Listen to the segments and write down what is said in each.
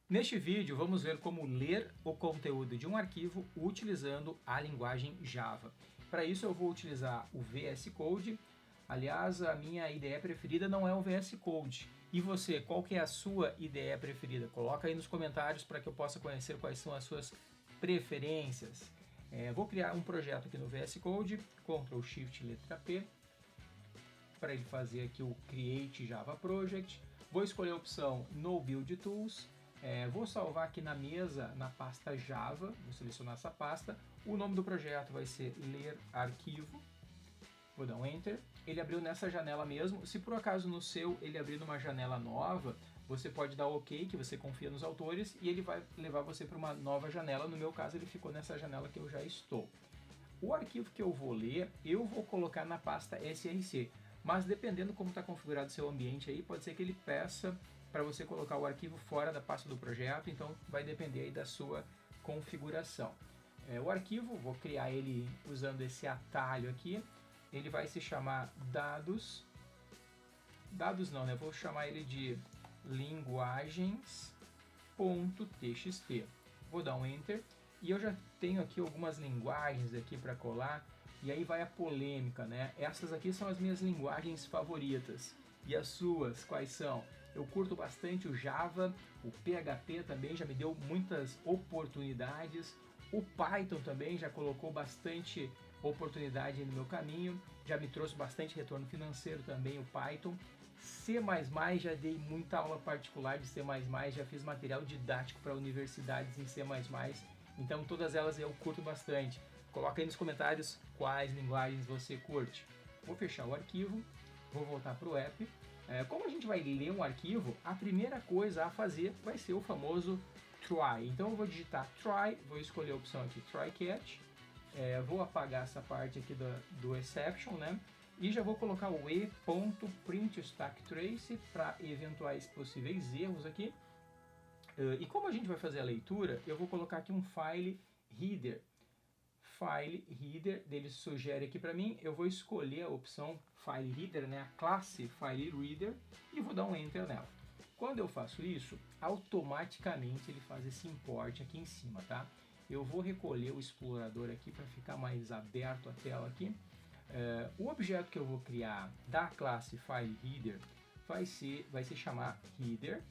Neste vídeo, vamos ver como ler o conteúdo de um arquivo utilizando a linguagem Java. Para isso, eu vou utilizar o VS Code. Aliás, a minha IDE preferida não é o VS Code. E você, qual que é a sua IDE preferida? Coloca aí nos comentários para que eu possa conhecer quais são as suas preferências. Vou criar um projeto aqui no VS Code, Ctrl Shift letra P, para ele fazer aqui o Create Java Project. Vou escolher a opção No Build Tools. Vou salvar aqui na mesa, na pasta Java, vou selecionar essa pasta. O nome do projeto vai ser Ler Arquivo. Vou dar um Enter. Ele abriu nessa janela mesmo. Se por acaso no seu ele abrir numa janela nova, você pode dar OK, que você confia nos autores, e ele vai levar você para uma nova janela. No meu caso, ele ficou nessa janela que eu já estou. O arquivo que eu vou ler, eu vou colocar na pasta SRC. Mas dependendo como está configurado o seu ambiente aí, pode ser que ele peça para você colocar o arquivo fora da pasta do projeto, então vai depender aí da sua configuração. O arquivo, vou criar ele usando esse atalho aqui, ele vai se chamar vou chamar ele de linguagens.txt. Vou dar um Enter, e eu já tenho aqui algumas linguagens aqui para colar, e aí vai a polêmica, né? Essas aqui são as minhas linguagens favoritas. E as suas, quais são? Eu curto bastante o Java, o PHP também já me deu muitas oportunidades, o Python também já colocou bastante oportunidade no meu caminho, já me trouxe bastante retorno financeiro também o Python. C++, já dei muita aula particular de C++, já fiz material didático para universidades em C++, então todas elas eu curto bastante. Coloca aí nos comentários quais linguagens você curte. Vou fechar o arquivo, vou voltar para o app. Como a gente vai ler um arquivo, a primeira coisa a fazer vai ser o famoso try. Então eu vou digitar try, vou escolher a opção aqui try catch, vou apagar essa parte aqui do exception, né? E já vou colocar o e.printStackTrace para eventuais possíveis erros aqui. E como a gente vai fazer a leitura, eu vou colocar aqui um file header. File Reader, dele sugere aqui para mim, eu vou escolher a opção File Reader, né, a classe File Reader, e vou dar um Enter nela. Quando eu faço isso, automaticamente ele faz esse import aqui em cima, tá? Eu vou recolher o explorador aqui para ficar mais aberto a tela aqui. O objeto que eu vou criar da classe File Reader vai se chamar Reader,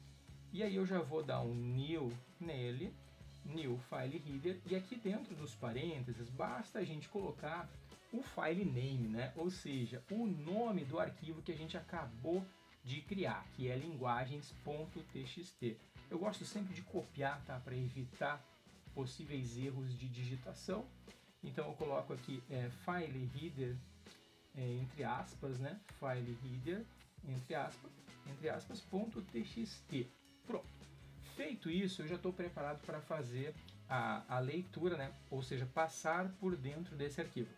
e aí eu já vou dar um New nele, New File Reader, e aqui dentro dos parênteses basta a gente colocar o file name, né? Ou seja, o nome do arquivo que a gente acabou de criar, que é linguagens.txt. Eu gosto sempre de copiar, tá? Para evitar possíveis erros de digitação. Então eu coloco aqui file reader, entre aspas, né? File reader, entre aspas, .txt. Pronto. Feito isso, eu já estou preparado para fazer a leitura, né? Ou seja, passar por dentro desse arquivo.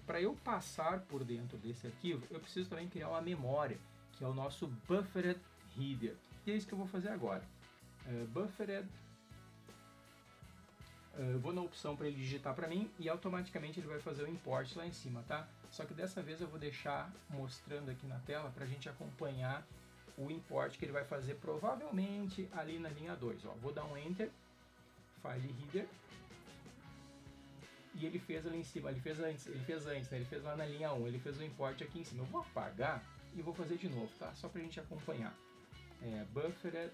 Para eu passar por dentro desse arquivo, eu preciso também criar uma memória, que é o nosso Buffered Reader. E é isso que eu vou fazer agora. Buffered, vou na opção para ele digitar para mim e automaticamente ele vai fazer o import lá em cima, tá? Só que dessa vez eu vou deixar mostrando aqui na tela para a gente acompanhar o import que ele vai fazer provavelmente ali na linha 2. Ó. Vou dar um Enter, File Reader, e ele fez ali em cima, ele fez antes, né? Ele fez lá na linha 1, ele fez o import aqui em cima. Eu vou apagar e vou fazer de novo, tá? Só pra gente acompanhar. Buffered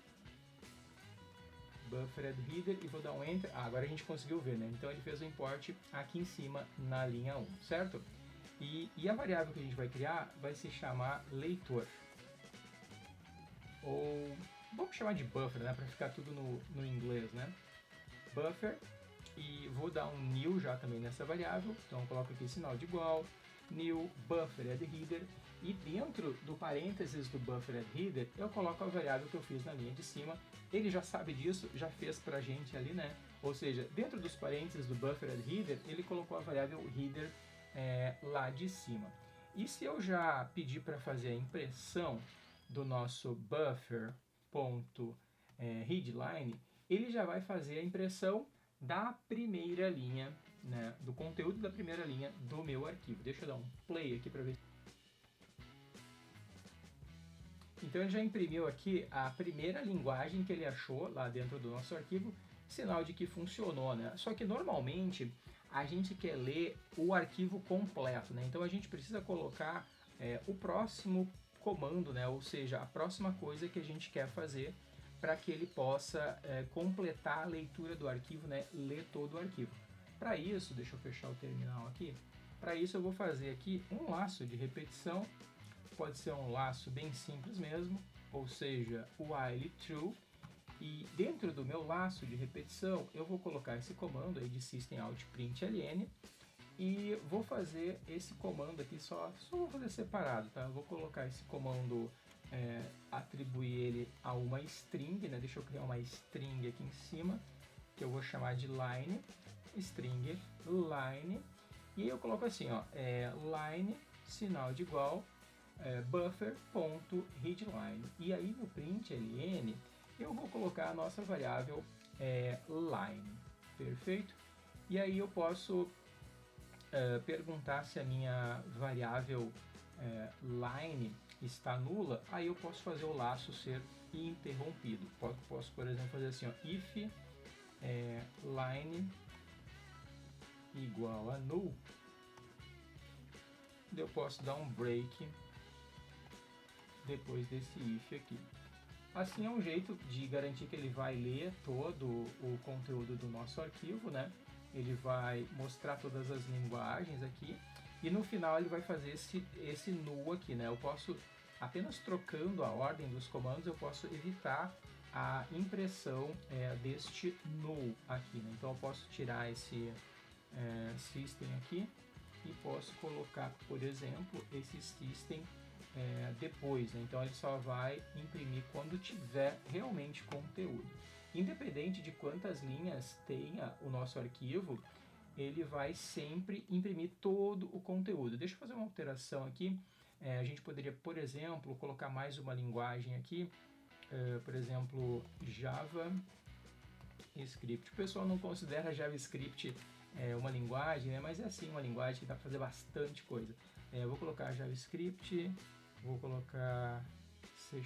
Reader, e vou dar um Enter. Agora a gente conseguiu ver, né? Então ele fez o import aqui em cima na linha 1, certo? E a variável que a gente vai criar vai se chamar leitor. Ou vamos chamar de buffer, né, para ficar tudo no inglês, né? Buffer, e vou dar um new já também nessa variável, então eu coloco aqui sinal de igual, new buffered header, e dentro do parênteses do buffered header eu coloco a variável que eu fiz na linha de cima. Ele já sabe disso, já fez pra gente ali, né? Ou seja, dentro dos parênteses do buffered header ele colocou a variável header lá de cima. E se eu já pedir para fazer a impressão do nosso buffer.readline, ele já vai fazer a impressão da primeira linha, né, do conteúdo da primeira linha do meu arquivo. Deixa eu dar um play aqui para ver. Então ele já imprimiu aqui a primeira linguagem que ele achou lá dentro do nosso arquivo, sinal de que funcionou, né? Só que normalmente a gente quer ler o arquivo completo, né? Então a gente precisa colocar o próximo comando, né? Ou seja, a próxima coisa que a gente quer fazer para que ele possa completar a leitura do arquivo, né? Ler todo o arquivo. Para isso, deixa eu fechar o terminal aqui. Para isso eu vou fazer aqui um laço de repetição. Pode ser um laço bem simples mesmo, ou seja, while true. E dentro do meu laço de repetição, eu vou colocar esse comando aí de systemout.println e vou fazer esse comando aqui, só vou fazer separado, tá? Eu vou colocar esse comando, atribuir ele a uma string, né? Deixa eu criar uma string aqui em cima, que eu vou chamar de line, string line, e aí eu coloco assim, ó, line, sinal de igual, buffer.readline. E aí no println eu vou colocar a nossa variável line, perfeito? E aí eu posso perguntar se a minha variável line está nula, aí eu posso fazer o laço ser interrompido. Posso, por exemplo, fazer assim, ó, if line igual a null, eu posso dar um break depois desse if aqui. Assim é um jeito de garantir que ele vai ler todo o conteúdo do nosso arquivo, né? Ele vai mostrar todas as linguagens aqui e no final ele vai fazer esse null aqui, né? Eu posso, apenas trocando a ordem dos comandos, eu posso evitar a impressão deste null aqui, né? Então eu posso tirar esse system aqui e posso colocar, por exemplo, esse system depois, né? Então ele só vai imprimir quando tiver realmente conteúdo. Independente de quantas linhas tenha o nosso arquivo, ele vai sempre imprimir todo o conteúdo. Deixa eu fazer uma alteração aqui. A gente poderia, por exemplo, colocar mais uma linguagem aqui, por exemplo, JavaScript. O pessoal não considera JavaScript uma linguagem, né? Mas é sim uma linguagem que dá para fazer bastante coisa. Eu vou colocar JavaScript, vou colocar C#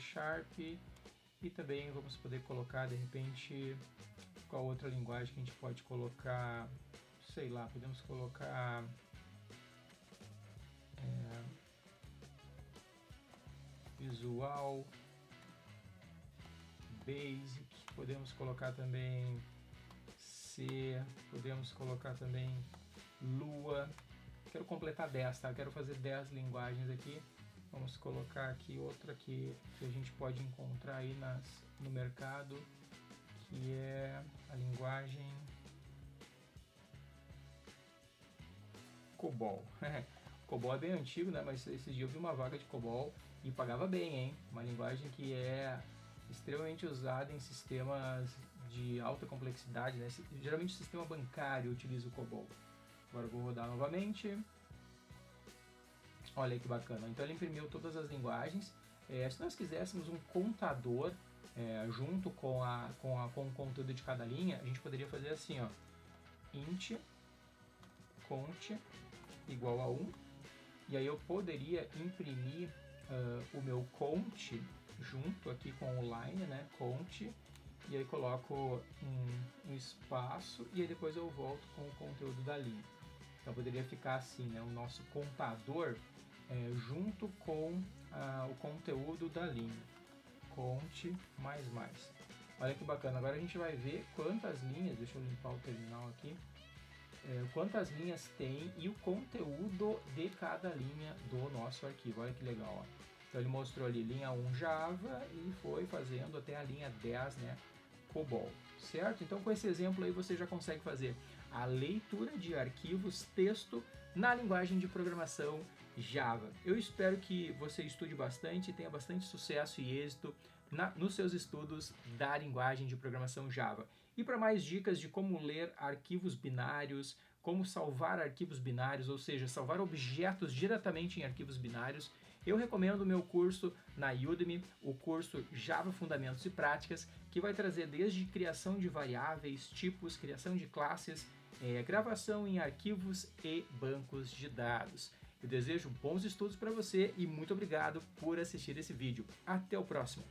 e também vamos poder colocar, de repente, qual outra linguagem que a gente pode colocar, sei lá, podemos colocar Visual Basic, podemos colocar também C, podemos colocar também Lua. Quero completar 10, tá? Quero fazer 10 linguagens aqui. Vamos colocar aqui outra que a gente pode encontrar aí no mercado, que é a linguagem COBOL. COBOL é bem antigo, né? Mas esses dias eu vi uma vaga de COBOL e pagava bem, hein? Uma linguagem que é extremamente usada em sistemas de alta complexidade, né? Geralmente o sistema bancário utiliza o COBOL. Agora eu vou rodar novamente. Olha aí que bacana. Então ele imprimiu todas as linguagens. Se nós quiséssemos um contador junto com o conteúdo de cada linha, a gente poderia fazer assim, ó, int cont igual a 1, e aí eu poderia imprimir o meu cont junto aqui com o line, né, cont, e aí coloco um espaço e aí depois eu volto com o conteúdo da linha. Então poderia ficar assim, né, o nosso contador junto com o conteúdo da linha, cont mais. Olha que bacana, agora a gente vai ver quantas linhas, deixa eu limpar o terminal aqui, quantas linhas tem e o conteúdo de cada linha do nosso arquivo. Olha que legal, ó. Então ele mostrou ali linha 1 Java e foi fazendo até a linha 10, né, COBOL, certo? Então com esse exemplo aí você já consegue fazer a leitura de arquivos texto na linguagem de programação Java. Eu espero que você estude bastante e tenha bastante sucesso e êxito nos seus estudos da linguagem de programação Java. E para mais dicas de como ler arquivos binários, como salvar arquivos binários, ou seja, salvar objetos diretamente em arquivos binários, eu recomendo o meu curso na Udemy, o curso Java Fundamentos e Práticas, que vai trazer desde criação de variáveis, tipos, criação de classes, gravação em arquivos e bancos de dados. Eu desejo bons estudos para você e muito obrigado por assistir esse vídeo. Até o próximo!